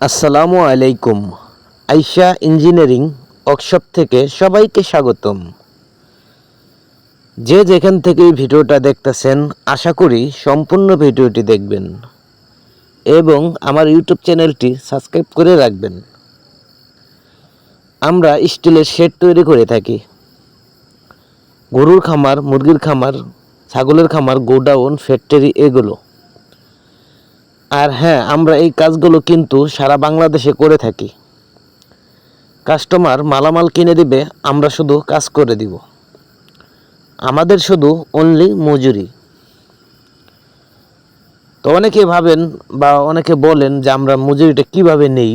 আসসালামু আলাইকুম। Aisha engineering workshop থেকে সবাইকে স্বাগতম। যে যেখান থেকে এই ভিডিওটা দেখতেছেন আশা করি সম্পূর্ণ ভিডিওটি দেখবেন এবং আমার ইউটিউব চ্যানেলটি সাবস্ক্রাইব করে রাখবেন। আমরা স্টিলের শেড তৈরি করে থাকি। গরুর খামার, মুরগির খামার, ছাগলের খামার, গোডাউন, ফ্যাক্টরি এগুলো। আর হ্যাঁ, আমরা এই কাজগুলো কিন্তু সারা বাংলাদেশে করে থাকি। কাস্টমার মালামাল কিনে দিবে, আমরা শুধু কাজ করে দিব। আমাদের শুধু অনলি মজুরি। তো অনেকে ভাবেন বা অনেকে বলেন যে আমরা মজুরিটা কিভাবে নেই।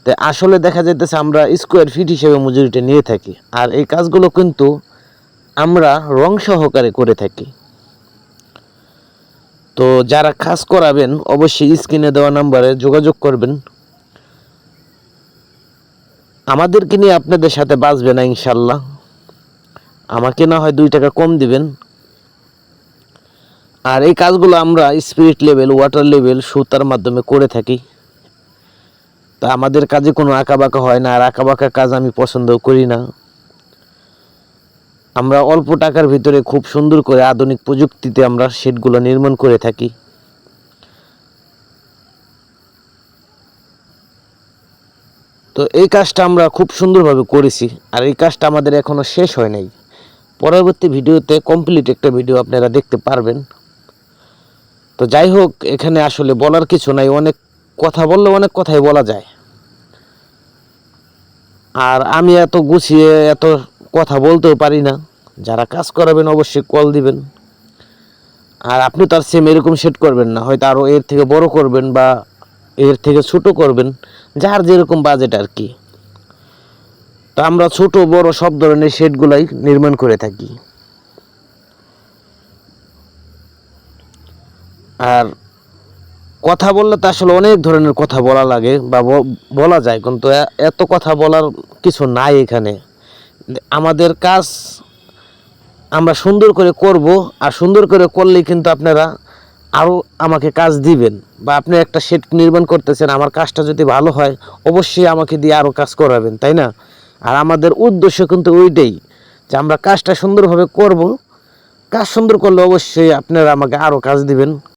তো আসলে দেখা যাইতেছে আমরা স্কোয়ার ফিট হিসেবে মজুরিটা নিয়ে থাকি। আর এই কাজগুলো কিন্তু আমরা রং সহকারে করে থাকি। তো যারা কাজ করাবেন অবশ্যই স্ক্রিনে দেওয়া নাম্বারে যোগাযোগ করবেন। আমাদেরকে নিয়ে আপনাদের সাথে বাঁচবে না ইনশাল্লাহ। আমাকে না হয় 2 টাকা কম দিবেন। আর এই কাজগুলো আমরা স্পিরিট লেভেল, ওয়াটার লেভেল, সুতার মাধ্যমে করে থাকি। তা আমাদের কাজে কোনো আঁকাবাঁকা হয় না, আর আঁকাবাঁকা কাজ আমি পছন্দ করি না। আমরা অল্প টাকার ভিতরে খুব সুন্দর করে আধুনিক প্রযুক্তিতে আমরা শেডগুলো নির্মাণ করে থাকি। তো এই কাজটা আমরা খুব সুন্দরভাবে করেছি, আর এই কাজটা আমাদের এখনও শেষ হয় নাই। পরবর্তী ভিডিওতে কমপ্লিট একটা ভিডিও আপনারা দেখতে পারবেন। তো যাই হোক, এখানে আসলে বলার কিছু নাই। অনেক কথা বললে অনেক কথাই বলা যায়, আর আমি এত গুছিয়ে এত কথা বলতেও পারি না। যারা কাজ করাবেন অবশ্যই কল দিবেন। আর আপনি তো আর সেম এরকম সেট করবেন না, হয়তো আরও এর থেকে বড় করবেন বা এর থেকে ছোট করবেন, যার যেরকম বাজেট আর কি। তো আমরা ছোট বড় সব ধরনের শেডগুলাই নির্মাণ করে থাকি। আর কথা বললে তো আসলে অনেক ধরনের কথা বলা লাগে বা বলা যায়, কিন্তু এত কথা বলার কিছু নাই এখানে। আমাদের কাজ আমরা সুন্দর করে করব, আর সুন্দর করে করলেই কিন্তু আপনারা আরও আমাকে কাজ দিবেন। বা আপনি একটা শেড নির্মাণ করতেছেন, আমার কাজটা যদি ভালো হয় অবশ্যই আমাকে দিয়ে আরও কাজ করাবেন, তাই না? আর আমাদের উদ্দেশ্য কিন্তু ওইটাই, যে আমরা কাজটা সুন্দরভাবে করব। কাজ সুন্দর করলে অবশ্যই আপনারা আমাকে আরও কাজ দিবেন।